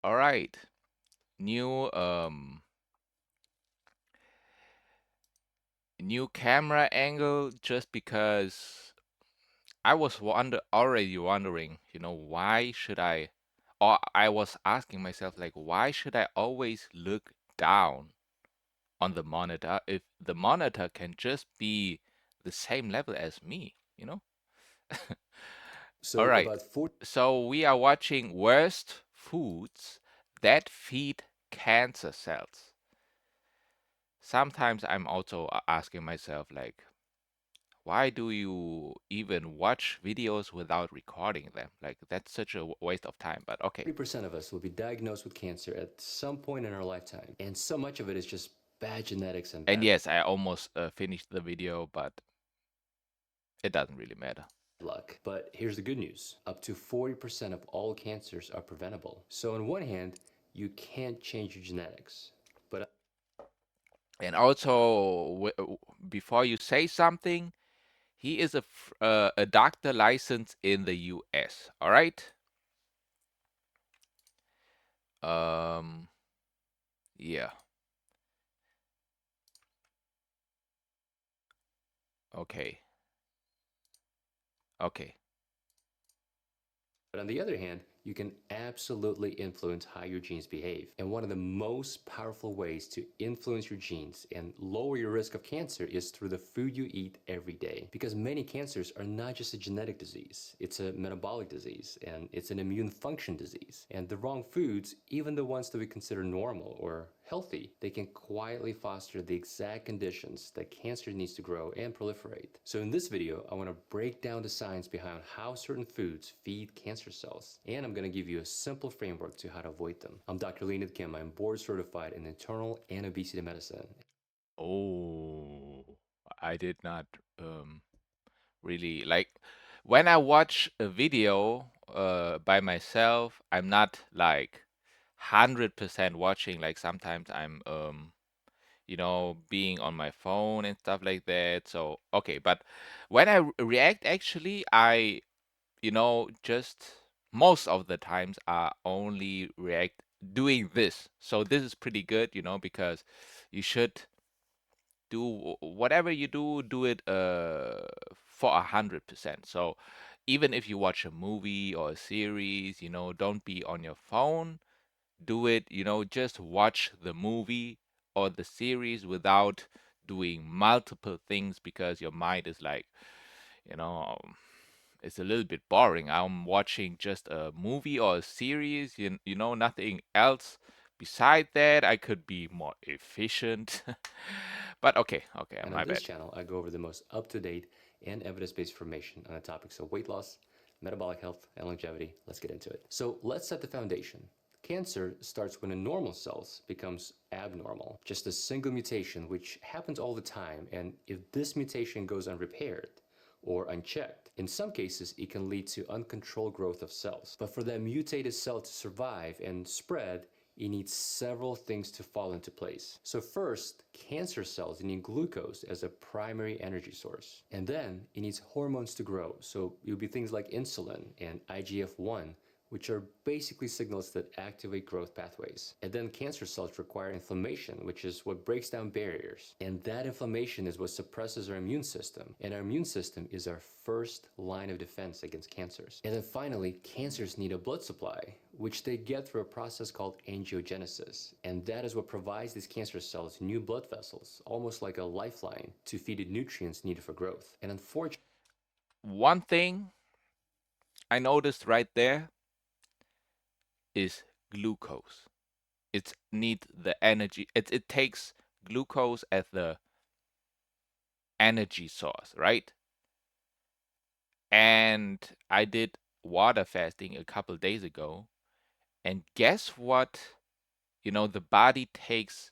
All right. New new camera angle just because I was already wondering, why should I or I was asking myself like why should I always look down on the monitor if the monitor can just be the same level as me, you know? All So right. about 40 So we are watching worst foods that feed cancer cells. Sometimes I'm also asking myself like why do you even watch videos without recording them? Like that's such a waste of time, but okay. 40% of us will be diagnosed with cancer at some point in our lifetime, and so much of it is just bad genetics and And bad yes, I almost finished the video, but it doesn't really matter. luck. But here's the good news: up to 40% of all cancers are preventable. So on one hand, you can't change your genetics, but And also, before you say something, he is a doctor licensed in the U.S. All right. Um. Yeah. Okay. Okay. on the other hand, you can absolutely influence how your genes behave. And one of the most powerful ways to influence your genes and lower your risk of cancer is through the food you eat every day. Because many cancers are not just a genetic disease, it's a metabolic disease and it's an immune function disease. And the wrong foods, even the ones that we consider normal or healthy, they can quietly foster the exact conditions that cancer needs to grow and proliferate. So in this video, I want to break down the science behind how certain foods feed cancer cells, and I'm going to give you a simple framework to how to avoid them. I'm Dr. Leonid Kim. I'm board certified in internal and obesity medicine. Oh, I did not really like when I watch a video by myself, I'm not like 100% watching. Like sometimes I'm being on my phone and stuff like that. So, okay, but when I react, actually, just most of the times I only react doing this. So this is pretty good, because you should do whatever you do, do it for 100%. So even if you watch a movie or a series, don't be on your phone. Do it, just watch the movie or the series without doing multiple things because your mind is like, you know, it's a little bit boring. I'm watching just a movie or a series, nothing else. Beside that, I could be more efficient. But okay, okay, And on my this bad. channel, I go over the most up to date and evidence based information on the topics of weight loss, metabolic health, and longevity. Let's get into it. So, let's set the foundation. Cancer starts when a normal cell becomes abnormal, just a single mutation, which happens all the time. And if this mutation goes unrepaired, or unchecked. In some cases, it can lead to uncontrolled growth of cells. But for that mutated cell to survive and spread, it needs several things to fall into place. So first, cancer cells need glucose as a primary energy source. And then it needs hormones to grow. So it would be things like insulin and IGF-1, which are basically signals that activate growth pathways. And then cancer cells require inflammation, which is what breaks down barriers. And that inflammation is what suppresses our immune system. And our immune system is our first line of defense against cancers. And then finally, cancers need a blood supply, which they get through a process called angiogenesis. And that is what provides these cancer cells new blood vessels, almost like a lifeline to feed it nutrients needed for growth. And unfortunately, One thing I noticed right there is glucose. It need the energy. It takes glucose as the energy source, right? And I did water fasting a couple days ago, and guess what? The body takes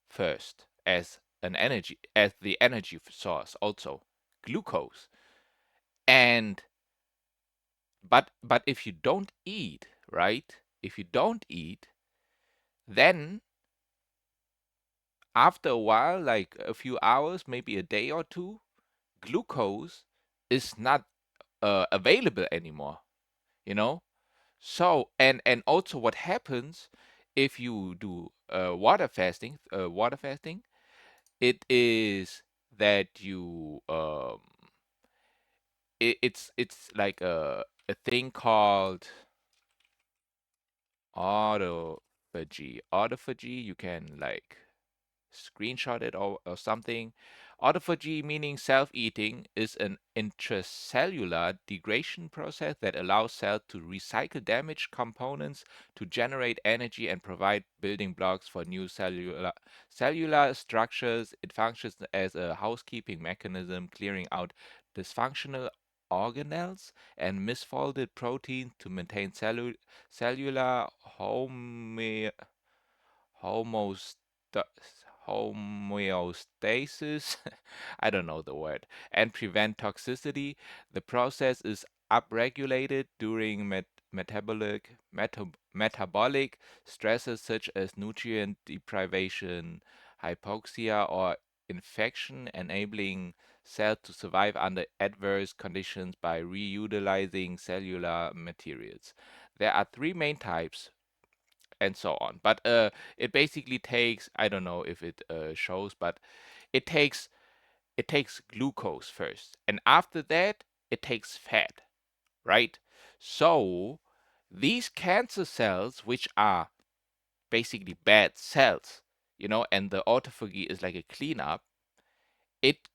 first as the energy source also glucose. And but if you don't eat, right? If you don't eat, then after a while, like a few hours, maybe a day or two, glucose is not available anymore, you know? So and also what happens if you do water fasting, it is that it's like a thing called autophagy. Autophagy, you can like screenshot it or something. Autophagy, meaning self-eating, is an intracellular degradation process that allows cells to recycle damaged components to generate energy and provide building blocks for new cellular structures. It functions as a housekeeping mechanism, clearing out dysfunctional organelles and misfolded proteins to maintain cellular homeost- homeostasis, I don't know the word, and prevent toxicity. The process is upregulated during metabolic stresses such as nutrient deprivation, hypoxia, or infection, enabling cells to survive under adverse conditions by reutilizing cellular materials. There are three main types and so on. But it basically takes, I don't know if it shows, but it takes glucose first, and after that it takes fat, right? So these cancer cells, which are basically bad cells, and the autophagy is like a cleanup, it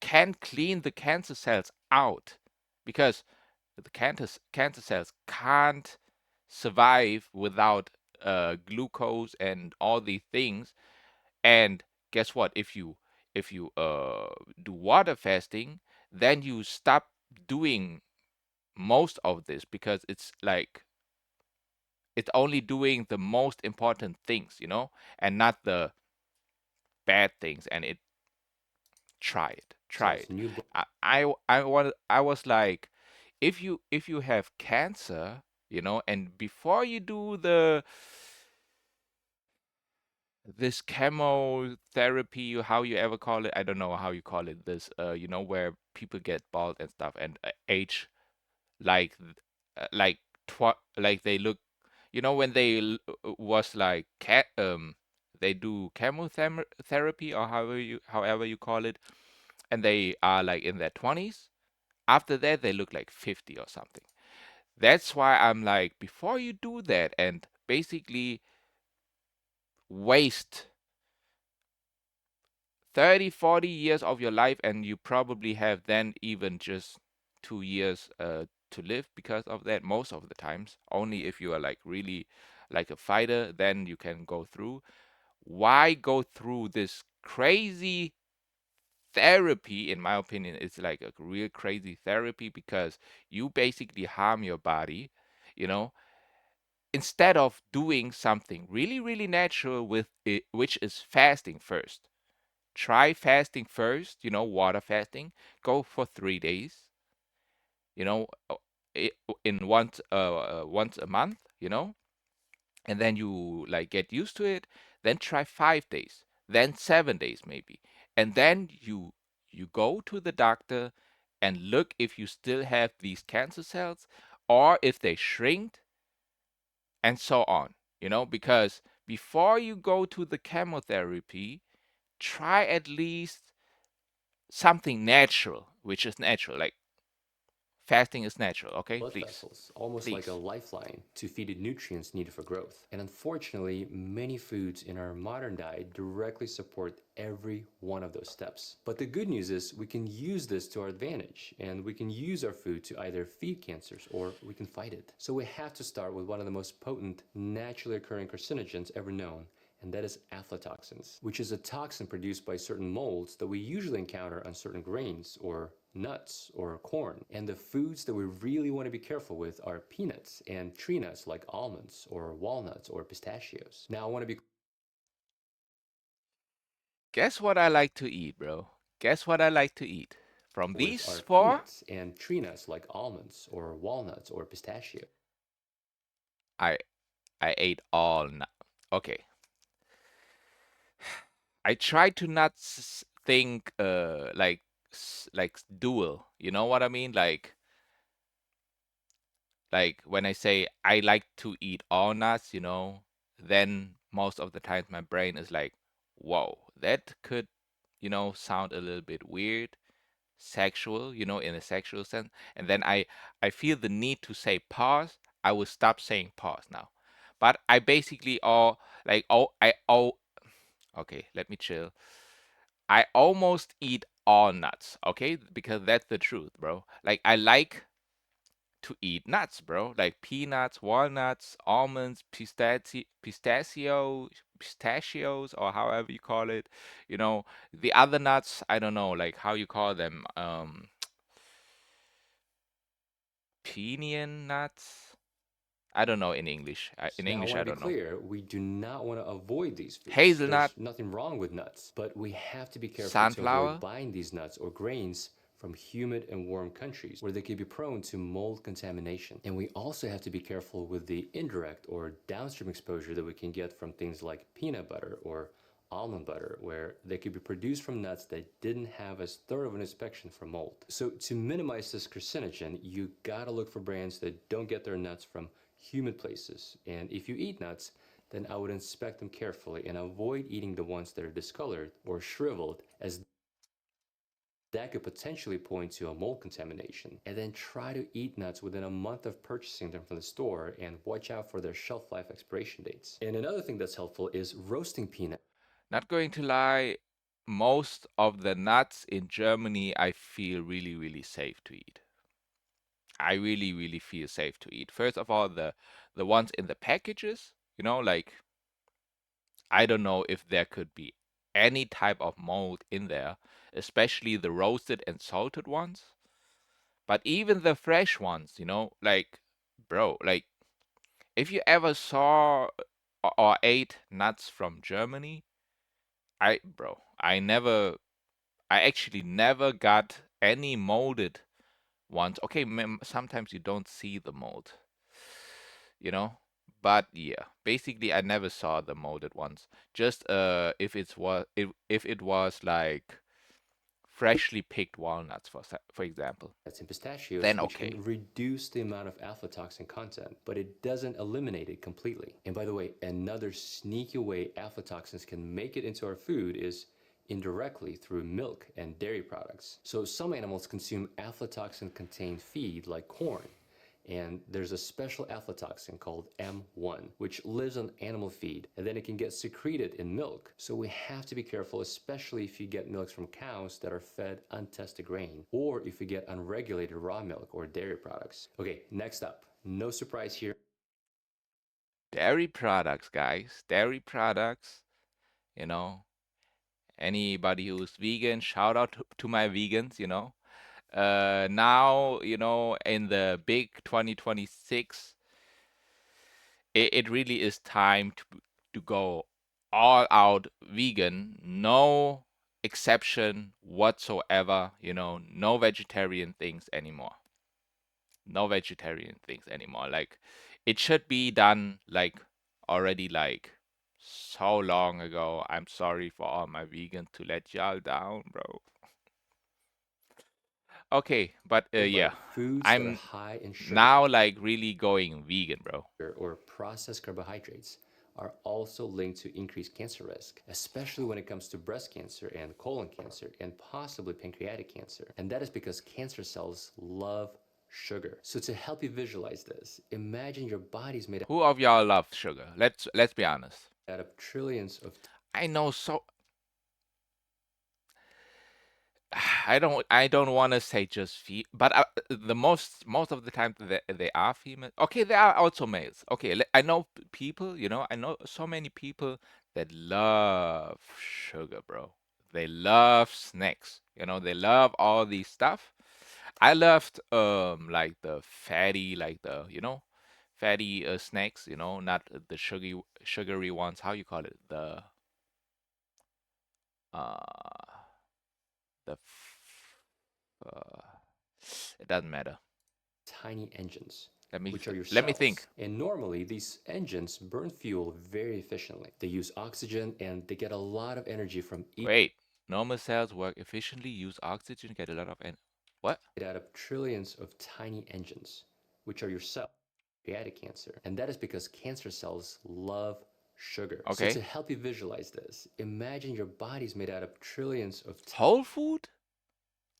can clean the cancer cells out because the cancer cells can't survive without glucose and all these things. And guess what? If you do water fasting, then you stop doing most of this because it's like it's only doing the most important things, and not the bad things. And it try cells, it. new blood I was like, if you have cancer, and before you do this chemotherapy, how you ever call it, I don't know how you call it, this, where people get bald and stuff and age like like like they look, when they was like they do chemotherapy or however you call it, and they are like in their 20s. After that, they look like 50 or something. That's why I'm like, before you do that and basically waste 30, 40 years of your life, and you probably have then even just 2 years to live because of that, most of the times. Only if you are like really like a fighter, then you can go through. Why go through this crazy therapy? In my opinion, it's like a real crazy therapy because you basically harm your body, you know, instead of doing something really, really natural with it, which is fasting first. Try fasting first, water fasting. Go for 3 days, you know, uh, in once a month, and then you like get used to it. Then try 5 days, then 7 days maybe, and then you go to the doctor and look if you still have these cancer cells or if they shrinked and so on, because before you go to the chemotherapy, try at least something natural, which is natural. Like fasting is natural. Okay, please, vessels, almost like a please. lifeline to feed it nutrients needed for growth. And unfortunately, many foods in our modern diet directly support every one of those steps. But the good news is we can use this to our advantage, and we can use our food to either feed cancers or we can fight it. So we have to start with one of the most potent, naturally occurring carcinogens ever known, and that is aflatoxins, which is a toxin produced by certain molds that we usually encounter on certain grains or nuts or corn. And the foods that we really want to be careful with are peanuts and tree nuts like almonds or walnuts or pistachios. Now, I want to be Guess what I like to eat, bro? Guess what I like to eat? From with these are four, peanuts and tree nuts like almonds or walnuts or pistachio. I I ate all. Okay, I try to not think like dual. You know what I mean? Like Like when I say I like to eat all nuts, then most of the time my brain is like, whoa, that could, sound a little bit weird, sexual, in a sexual sense. And then I feel the need to say pause. I will stop saying pause now. But I basically all like okay, let me chill. I almost eat all nuts, okay? Because that's the truth, bro. Like I like to eat nuts, bro. Like peanuts, walnuts, almonds, pistachios, or however you call it. The other nuts, I don't know, like how you call them. Pinion nuts. I don't know in English. In Now, I English, want I to be don't know. clear, we do not want to avoid these foods. Hazelnut, There's nothing wrong with nuts, but we have to be careful to avoid sunflower. buying these nuts or grains from humid and warm countries where they could be prone to mold contamination. And we also have to be careful with the indirect or downstream exposure that we can get from things like peanut butter or almond butter, where they could be produced from nuts that didn't have as thorough of an inspection for mold. So to minimize this carcinogen, you gotta look for brands that don't get their nuts from humid places. And if you eat nuts, then I would inspect them carefully and avoid eating the ones that are discolored or shriveled, as that could potentially point to a mold contamination. And then try to eat nuts within a month of purchasing them from the store and watch out for their shelf life expiration dates. And another thing that's helpful is roasting peanuts. Not going to lie, most of the nuts in Germany I feel really, really safe to eat. I really, really feel safe to eat. First of all, the ones in the packages, like I don't know if there could be any type of mold in there, especially the roasted and salted ones. But even the fresh ones, like, bro, like, if you ever saw or ate nuts from Germany, I actually never got any molded ones. Okay, sometimes you don't see the mold, you know, but yeah, basically I never saw the molded ones. Just if it was like freshly picked walnuts, for example, Nuts and pistachios, then which can okay. reduce the amount of aflatoxin content, but it doesn't eliminate it completely. And by the way, another sneaky way aflatoxins can make it into our food is indirectly through milk and dairy products. So some animals consume aflatoxin-contained feed like corn, and there's a special aflatoxin called M1, which lives on animal feed, and then it can get secreted in milk. So we have to be careful, especially if you get milks from cows that are fed untested grain, or if you get unregulated raw milk or dairy products. Okay, next up, no surprise here. Dairy products, guys, dairy products, you know. Anybody who's vegan, shout out to my vegans. Now, in the big 2026, it really is time to go all out vegan, no exception whatsoever, no vegetarian things anymore. No vegetarian things anymore. Like it should be done like already like so long ago. I'm sorry for all my vegans to let y'all down, bro. Okay, but yeah, But foods that are I'm high in sugar now like really going vegan, bro. or processed carbohydrates are also linked to increased cancer risk, especially when it comes to breast cancer and colon cancer and possibly pancreatic cancer. And that is because cancer cells love sugar. So to help you visualize this, imagine your body's made Who of y'all love sugar? Let's be honest. out of trillions of I know so I don't want to say just but the most of the time they are female. Okay, there are also males. Okay, I know people, I know so many people that love sugar, bro. They love snacks. They love all these stuff. I loved like the fatty, like the, fatty snacks, not the sugary ones. How you call it? Uh the it doesn't matter. tiny engines, Let me which are your let me think. cells. And normally, these engines burn fuel very efficiently. They use oxygen and they get a lot of energy from each Wait, normal cells work efficiently, use oxygen, get a lot of what? out of trillions of tiny engines, which are your cells. pancreatic cancer. And that is because cancer cells love sugar. So to Okay. help you visualize this, imagine your body's made out of trillions of Whole food?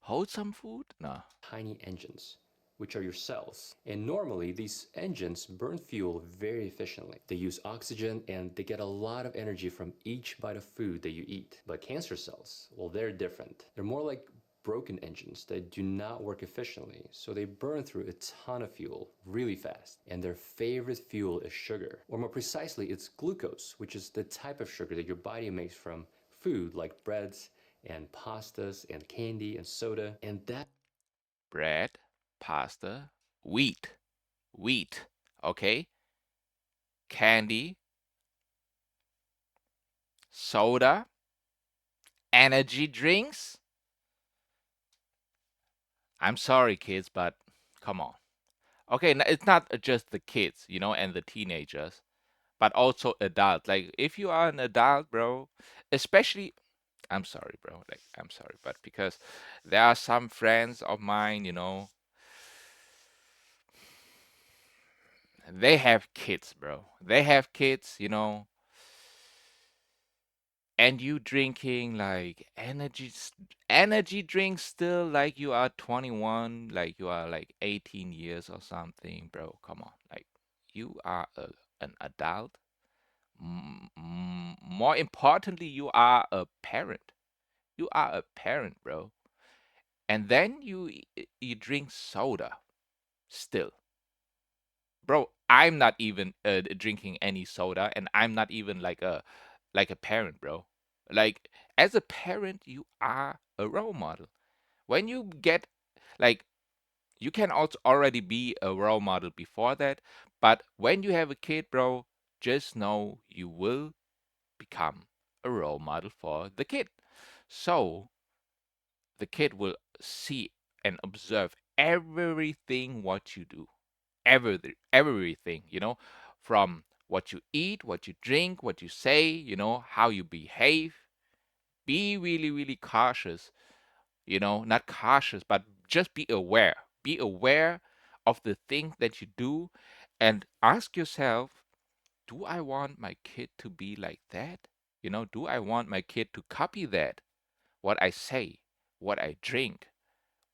Wholesome food? No. tiny engines, which are your cells. And normally, these engines burn fuel very efficiently. They use oxygen and they get a lot of energy from each bite of food that you eat. But cancer cells, well, they're different. They're more like broken engines that do not work efficiently, so they burn through a ton of fuel really fast. And their favorite fuel is sugar, or more precisely, it's glucose, which is the type of sugar that your body makes from food like breads and pastas and candy and soda. And that Bread, pasta, wheat, wheat. Okay. Candy, soda, energy drinks. I'm sorry, kids, but come on. Okay, it's not just the kids, and the teenagers, but also adults. Like, if you are an adult, bro, especially, I'm sorry, bro. Like, I'm sorry, but because there are some friends of mine, they have kids, bro. They have kids, and you drinking like energy drinks still like you are 21, like you are like 18 years or something, bro. Come on. Like, you are an adult. More importantly, you are a parent. You are a parent, bro. And then you drink soda still. Bro, I'm not even drinking any soda, and I'm not even like a parent, bro. Like, as a parent, you are a role model. When you get, like, you can also already be a role model before that, but when you have a kid, bro, just know you will become a role model for the kid. So the kid will see and observe everything what you do, everything, from what you eat, what you drink, what you say, how you behave. Be really, really cautious, not cautious, but just be aware. Be aware of the things that you do, and ask yourself, do I want my kid to be like that? Do I want my kid to copy that? What I say, what I drink,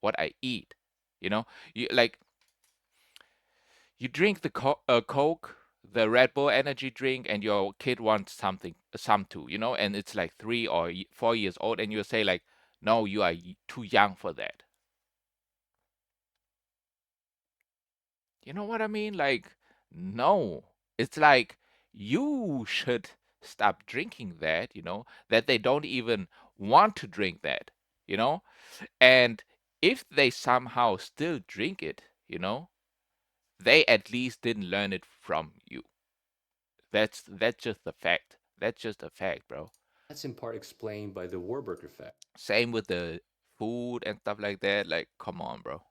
what I eat. You like, you drink the Coke, the Red Bull energy drink, and your kid wants some too, and it's like 3 or 4 years old, and you say like, no, you are too young for that. You know what I mean? Like, no, it's like you should stop drinking that, that they don't even want to drink that, you know? And if they somehow still drink it, they at least didn't learn it from you. That's just a fact. That's just a fact, bro. That's in part explained by the Warburg effect, Same with the food and stuff like that. Like, come on, bro.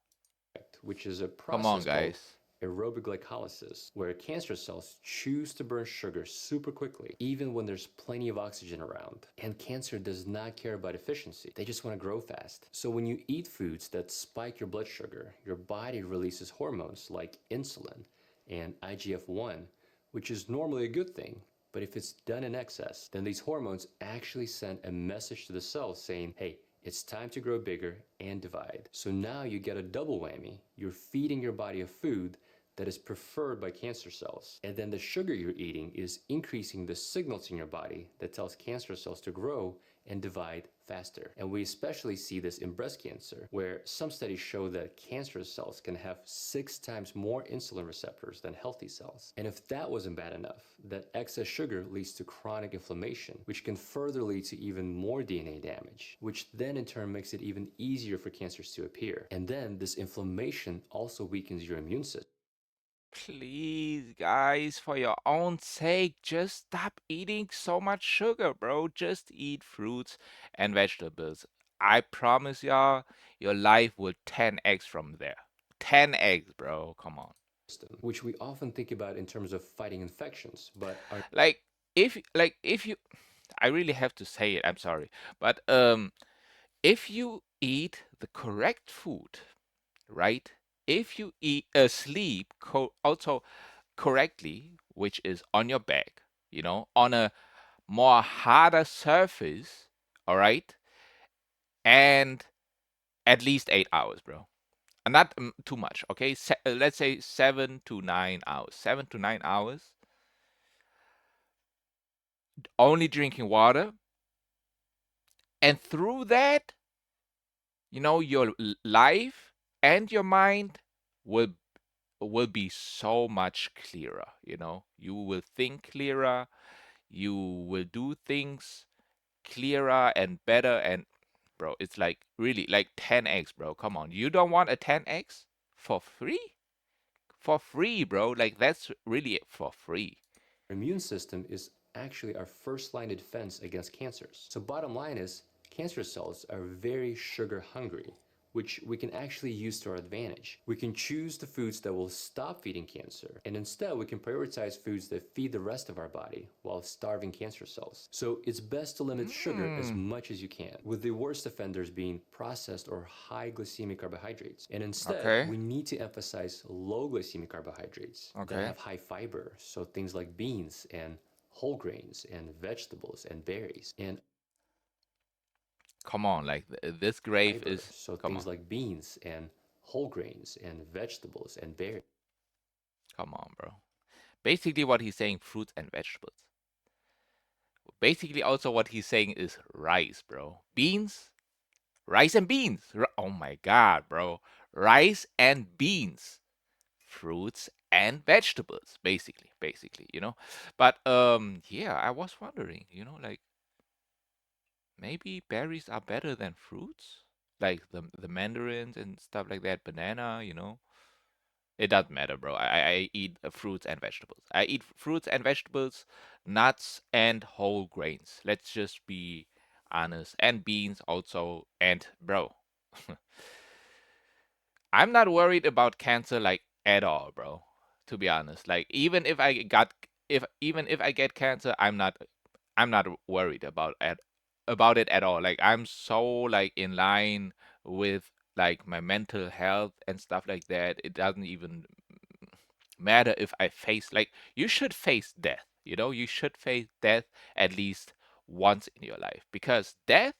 which is a Come on, process called guys. aerobic glycolysis, where cancer cells choose to burn sugar super quickly, even when there's plenty of oxygen around. And cancer does not care about efficiency, they just want to grow fast. So when you eat foods that spike your blood sugar, your body releases hormones like insulin and IGF-1, which is normally a good thing. But if it's done in excess, then these hormones actually send a message to the cell saying, hey, it's time to grow bigger and divide. So now you get a double whammy. You're feeding your body a food that is preferred by cancer cells. And then the sugar you're eating is increasing the signals in your body that tells cancer cells to grow and divide faster. And we especially see this in breast cancer, where some studies show that cancer cells can have 6 times more insulin receptors than healthy cells. And if that wasn't bad enough, that excess sugar leads to chronic inflammation, which can further lead to even more DNA damage, which then in turn makes it even easier for cancers to appear. And then this inflammation also weakens your immune system. Please, guys, for your own sake, just stop eating so much sugar, bro. Just eat fruits and vegetables. I promise y'all, your life will 10x from there. 10x, bro. Come on. Which we often think about in terms of fighting infections, but our Like, if you, I really have to say it, I'm sorry. But if you eat the correct food, right? If you eat sleep also, correctly, which is on your back, on a more harder surface, all right, and at least 8 hours, bro. And not too much, okay? Let's say 7 to 9 hours. 7 to 9 hours, only drinking water, and through that, your life and your mind will be so much clearer. You will think clearer, you will do things clearer and better. And bro, it's like really like 10x, bro. Come on, you don't want a 10x for free? For free, bro. Like, that's really for free. immune system is actually our first line of defense against cancers. So bottom line is cancer cells are very sugar hungry, which we can actually use to our advantage. We can choose the foods that will stop feeding cancer, and instead we can prioritize foods that feed the rest of our body while starving cancer cells. So it's best to limit sugar as Mm, much as you can, with the worst offenders being processed or high glycemic carbohydrates. And instead, okay. we need to emphasize low glycemic carbohydrates that Okay. have high fiber, so things like beans and whole grains and vegetables and berries. And Come on, like this grave fiber, is. so Come things on. like beans and whole grains and vegetables and berries. Come on, bro. Basically, what he's saying, fruits and vegetables. Basically, also what he's saying is rice, bro. Beans, rice and beans. Oh my god, bro. Rice and beans. Fruits and vegetables, basically. But yeah, I was wondering, like maybe berries are better than fruits? Like the mandarins and stuff like that, banana. It doesn't matter, bro. I eat fruits and vegetables. I eat fruits and vegetables, nuts and whole grains. Let's just be honest. And beans also. And bro, I'm not worried about cancer like at all, bro. To be honest, like even if I get cancer, I'm not worried about it at all. Like, I'm so like in line with like my mental health and stuff like that. It doesn't even matter if I face, like, you should face death. You should face death at least once in your life, because death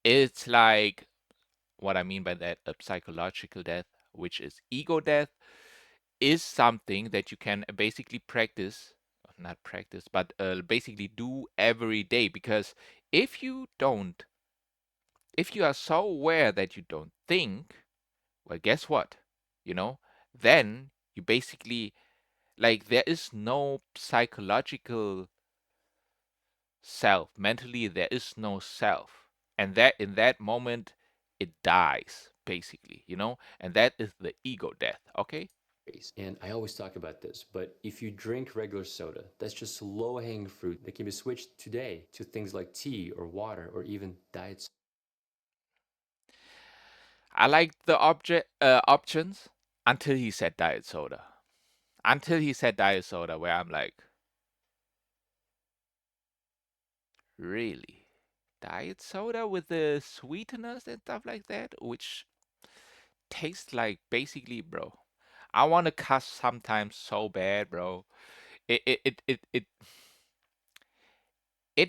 is like, what I mean by that, a psychological death, which is ego death, is something that you can basically practice, not practice, but basically do every day. Because if you don't, if you are so aware that you don't think, well, guess what? You know, then you basically, like, there is no psychological self. Mentally, there is no self. And that in that moment, it dies, basically. And that is the ego death, okay? And I always talk about this, but if you drink regular soda, that's just low hanging fruit that can be switched today to things like tea or water or even diet. I like the options until he said diet soda. Until he said diet soda, where I'm like, really? Diet soda with the sweeteners and stuff like that, which tastes like, basically, bro. I want to cuss sometimes so bad, bro. It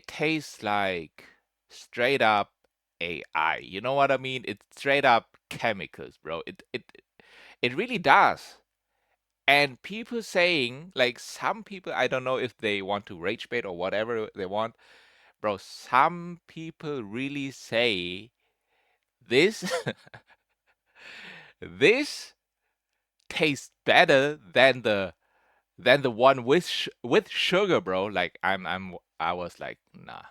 tastes like straight up AI. You know what I mean? It's straight up chemicals, bro. It really does. And people saying, like, some people, I don't know if they want to rage bait or whatever they want, bro. Some people really say this this tastes better than the one with sugar, bro. Like, I was like, nah,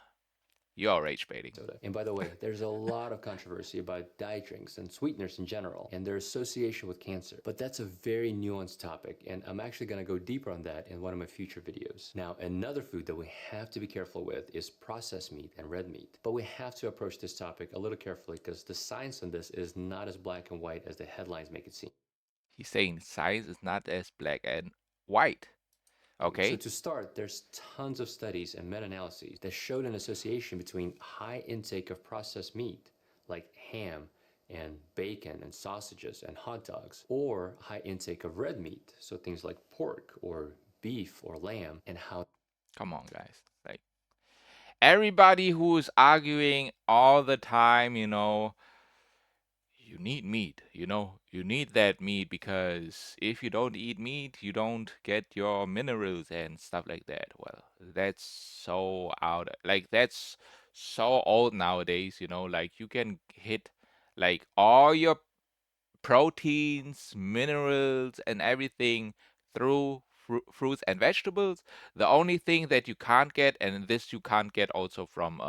you're rage baiting. Soda. And by the way, there's a lot of controversy about diet drinks and sweeteners in general and their association with cancer. But that's a very nuanced topic, and I'm actually going to go deeper on that in one of my future videos. Now, another food that we have to be careful with is processed meat and red meat. But we have to approach this topic a little carefully because the science on this is not as black and white as the headlines make it seem. He's saying science is not as black and white. So Okay? to start, there's tons of studies and meta-analyses that showed an association between high intake of processed meat, like ham, and bacon and sausages and hot dogs, or high intake of red meat, so things like pork or beef or lamb, and how Come on, guys. Like everybody who's arguing all the time, you need meat, you need that meat because if you don't eat meat, you don't get your minerals and stuff like that. Well, that's so out, like that's so old nowadays, like you can hit like all your proteins, minerals, and everything through fruits and vegetables. The only thing that you can't get, and this you can't get also from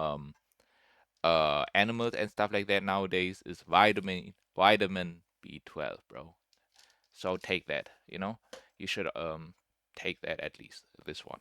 animals and stuff like that nowadays, is vitamin B12, bro. So take that, you should take that, at least this one.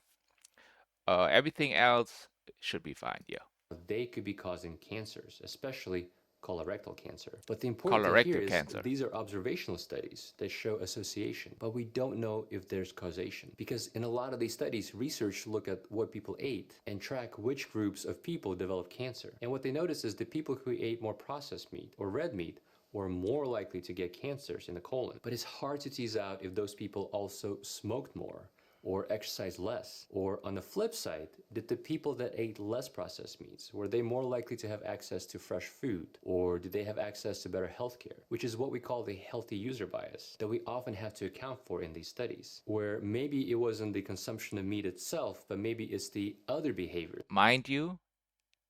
Everything else should be fine. Yeah. they could be causing cancers, especially colorectal cancer. But the important thing here Colorectal is cancer. these are observational studies that show association, but we don't know if there's causation. Because in a lot of these studies, research look at what people ate and track which groups of people develop cancer. And what they notice is the people who ate more processed meat or red meat were more likely to get cancers in the colon. But it's hard to tease out if those people also smoked more or exercise less? Or on the flip side, did the people that ate less processed meats, were they more likely to have access to fresh food? Or did they have access to better healthcare? Which is what we call the healthy user bias that we often have to account for in these studies, where maybe it wasn't the consumption of meat itself, but maybe it's the other behavior. Mind you,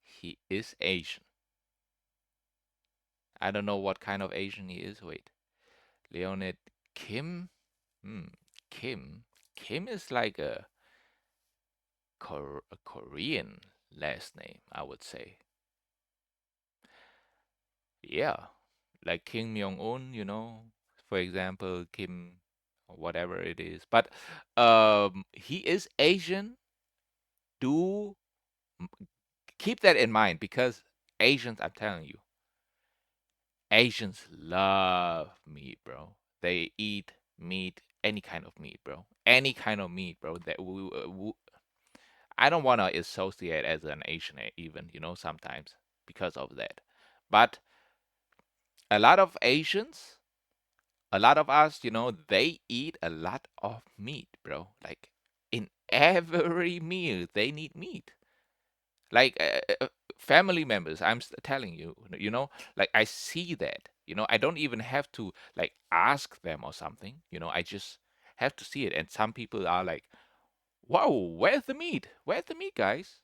he is Asian. I don't know what kind of Asian he is. Wait. Leonid Kim? Hmm. Kim. Kim is like a Korean last name, I would say. Yeah. Like Kim Jong Un, for example, Kim, or whatever it is. But he is Asian. Do keep that in mind because Asians, I'm telling you, Asians love meat, bro. They eat meat, any kind of meat, bro. Any kind of meat, bro. I don't want to associate as an Asian even, sometimes because of that. But a lot of Asians, a lot of us, they eat a lot of meat, bro. Like in every meal, they need meat. Like family members, telling you, like I see that, I don't even have to like ask them or something, I just have to see it. And some people are like, whoa, where's the meat? Where's the meat, guys?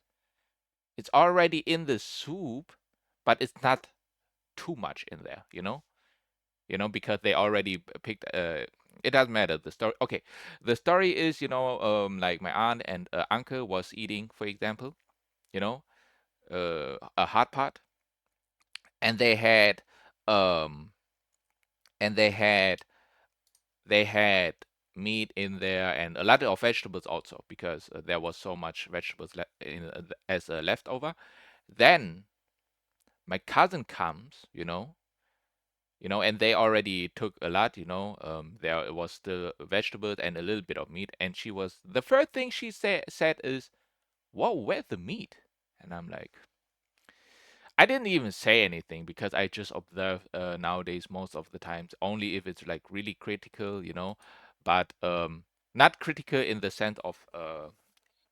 It's already in the soup, but it's not too much in there, because they already picked. It doesn't matter the story. Okay, the story is, like my aunt and uncle was eating, for example, you know, a hot pot, and um, they had meat in there and a lot of vegetables also because there was so much vegetables as a leftover. Then my cousin comes, and they already took a lot, there was still vegetables and a little bit of meat, and the first thing she said is, "Whoa, where's the meat?" And I'm like, I didn't even say anything because I just observe nowadays most of the times only if it's like really critical, but not critical in the sense of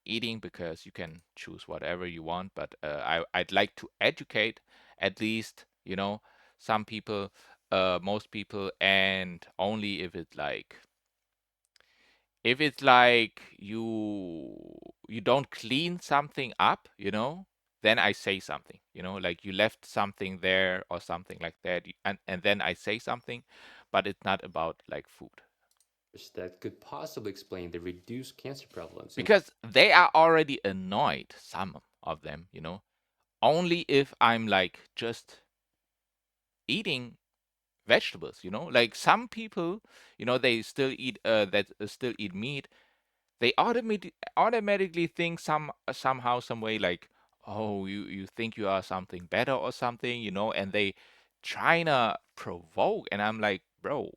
eating because you can choose whatever you want, but I'd like to educate at least, some people, most people, and only if it's like you don't clean something up, then I say something, like you left something there or something like that, and then I say something, but it's not about like food That could possibly explain the reduced cancer prevalence in because they are already annoyed, some of them, only if I'm like just eating vegetables, like some people, they still eat that still eat meat. They automatically think somehow some way like, oh, you think you are something better or something, and they trying to provoke, and I'm like, bro,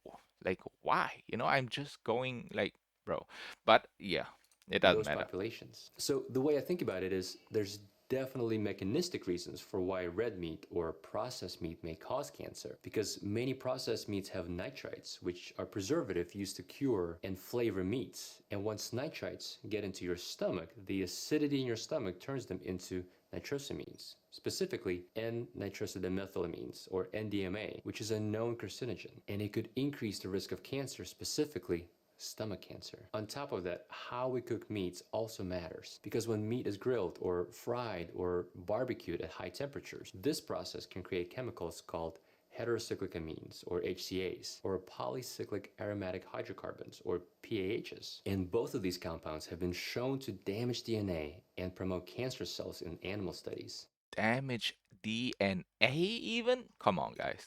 like why, I'm just going like, bro. But yeah, it doesn't those matter. populations. So the way I think about it is there's definitely mechanistic reasons for why red meat or processed meat may cause cancer, because many processed meats have nitrites, which are preservative used to cure and flavor meats. And once nitrites get into your stomach, the acidity in your stomach turns them into nitrosamines, specifically N-nitrosodimethylamines, or NDMA, which is a known carcinogen, and it could increase the risk of cancer, specifically stomach cancer. On top of that, how we cook meats also matters, because when meat is grilled or fried or barbecued at high temperatures, this process can create chemicals called heterocyclic amines, or HCAs, or polycyclic aromatic hydrocarbons, or PAHs. And both of these compounds have been shown to damage DNA and promote cancer cells in animal studies. Damage DNA even? Come on, guys.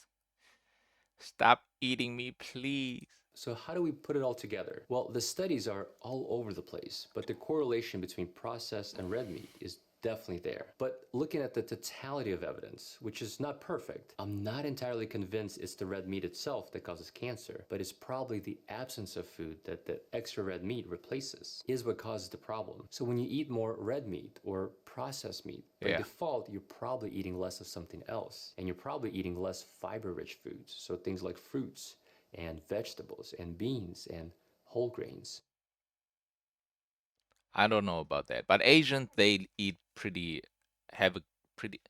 Stop eating me, please. So, how do we put it all together? Well, the studies are all over the place, but the correlation between processed and red meat is definitely there. But looking at the totality of evidence, which is not perfect, I'm not entirely convinced it's the red meat itself that causes cancer, but it's probably the absence of food that the extra red meat replaces is what causes the problem. So when you eat more red meat or processed meat, by Yeah. default, you're probably eating less of something else, and you're probably eating less fiber-rich foods, so things like fruits and vegetables and beans and whole grains. I don't know about that, but Asians they eat pretty have a pretty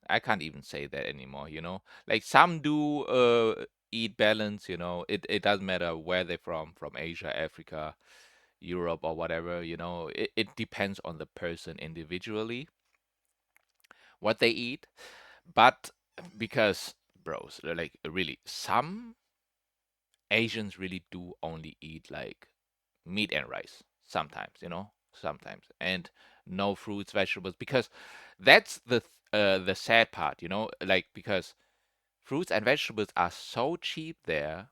I can't even say that anymore, you know. Like some do eat balance, you know. It doesn't matter where they're from Asia, Africa, Europe or whatever, you know. It depends on the person individually what they eat. But because bros, like really some Asians really do only eat like meat and rice sometimes, you know, sometimes, and no fruits, vegetables, because that's the sad part, you know, like because fruits and vegetables are so cheap there,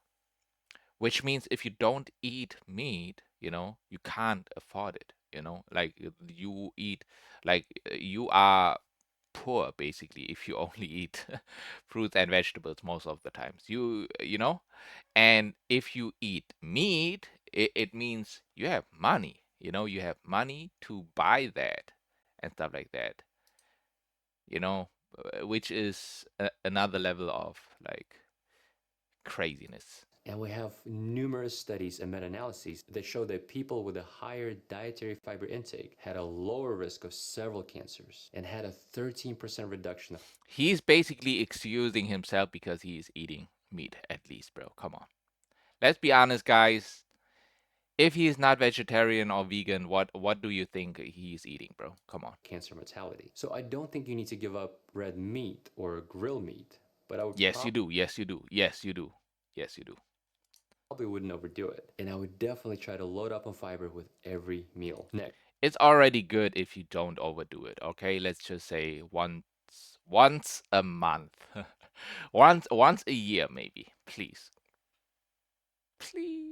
which means if you don't eat meat, you know, you can't afford it, you know, like you eat, like you are poor basically if you only eat fruits and vegetables most of the times. You know, and if you eat meat, it means you have money. You know, you have money to buy that and stuff like that. You know, which is another level of like craziness. And we have numerous studies and meta analyses that show that people with a higher dietary fiber intake had a lower risk of several cancers and had a 13% reduction of. He's basically excusing himself because he's eating meat at least, bro. Come on. Let's be honest, guys. If he's not vegetarian or vegan, what do you think he's eating, bro? Come on. Cancer mortality. So I don't think you need to give up red meat or grill meat, but I would Yes, you do. Yes, you do. Yes, you do. Yes, you do. probably wouldn't overdo it. And I would definitely try to load up on fiber with every meal. Next. It's already good if you don't overdo it, okay? Let's just say once a month. Once a year maybe. Please. Please.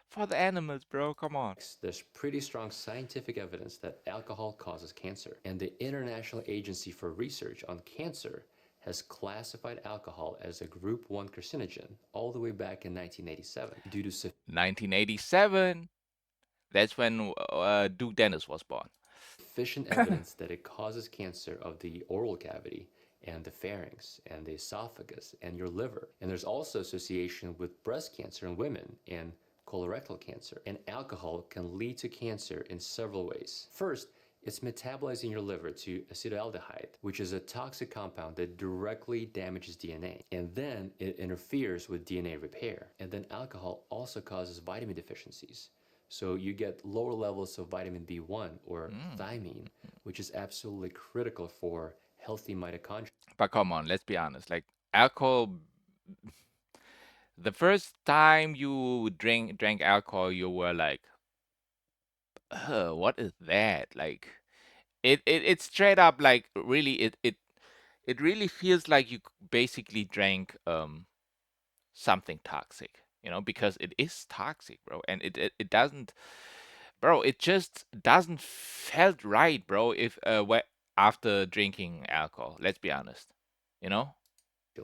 For the animals, bro. Come on. There's pretty strong scientific evidence that alcohol causes cancer, and the International Agency for Research on Cancer has classified alcohol as a Group 1 carcinogen all the way back in 1987 due to 1987. That's when Duke Dennis was born. sufficient evidence that it causes cancer of the oral cavity and the pharynx and the esophagus and your liver. And there's also association with breast cancer in women and colorectal cancer. And alcohol can lead to cancer in several ways. First, it's metabolizing your liver to acetaldehyde, which is a toxic compound that directly damages DNA. And then it interferes with DNA repair. And then alcohol also causes vitamin deficiencies. So you get lower levels of vitamin B1 or thiamine, which is absolutely critical for healthy mitochondria. But come on, let's be honest. Like alcohol, the first time you drank alcohol, you were like, what is that? Like it's straight up like really it really feels like you basically drank something toxic, you know, because it is toxic, bro, and it doesn't, bro, it just doesn't felt right, bro, if after drinking alcohol. Let's be honest, you know.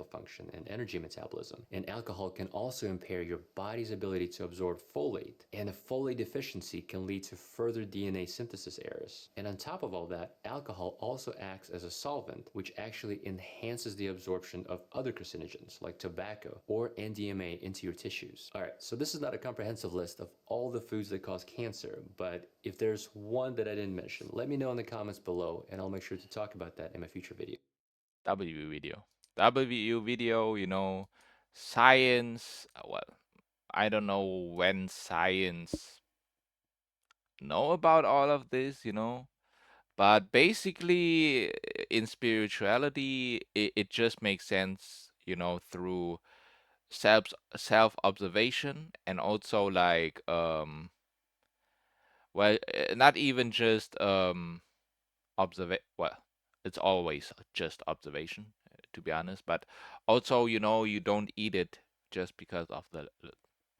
function and energy metabolism. And alcohol can also impair your body's ability to absorb folate, and a folate deficiency can lead to further DNA synthesis errors. And on top of all that, alcohol also acts as a solvent, which actually enhances the absorption of other carcinogens like tobacco or NDMA into your tissues. All right, so this is not a comprehensive list of all the foods that cause cancer, but if there's one that I didn't mention, let me know in the comments below and I'll make sure to talk about that in my future video. W video. W video, you know, science. Well, I don't know when science know about all of this, you know, but basically in spirituality, it just makes sense, you know, through self observation and also like well, not even just well, it's always just observation, to be honest, but also, you know, you don't eat it just because of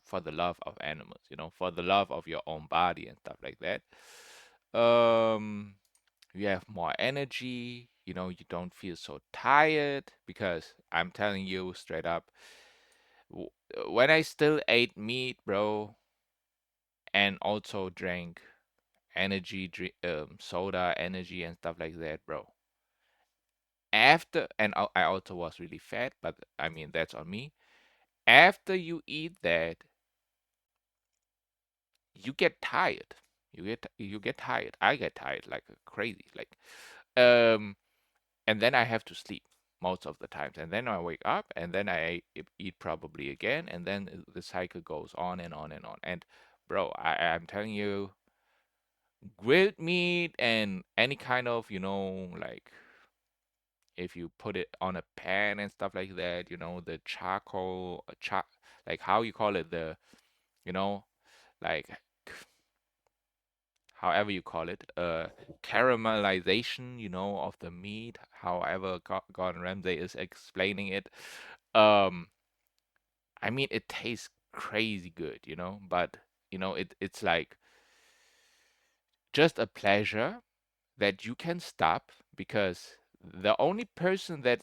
for the love of animals, you know, for the love of your own body and stuff like that. um you have more energy, you know, you don't feel so tired, because I'm telling you straight up, w- when I still ate meat, bro, and also drank energy drink, soda, energy and stuff like that, bro. After, and I also was really fat, but I mean that's on me. After you eat that, you get tired. You get tired. I get tired like crazy. Like um, and then I have to sleep most of the times, and then I wake up, and then I eat probably again, and then the cycle goes on and on and on. And bro, I'm telling you, grilled meat and any kind of, you know, like if you put it on a pan and stuff like that, you know, the charcoal, like how you call it, the, you know, like however you call it, caramelization, you know, of the meat, however Gordon Ramsay is explaining it. Um, I mean, it tastes crazy good, you know, but you know, it's like just a pleasure that you can stop, because the only person that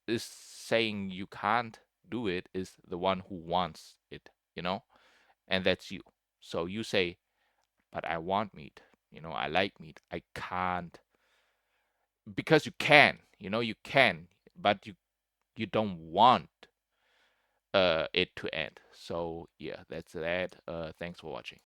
is saying you can't do it is the one who wants it, you know, and that's you. So you say, but I want meat, you know, I like meat, I can't, because you can, you know, you can, but you don't want it to end. So yeah, that's that. Thanks for watching.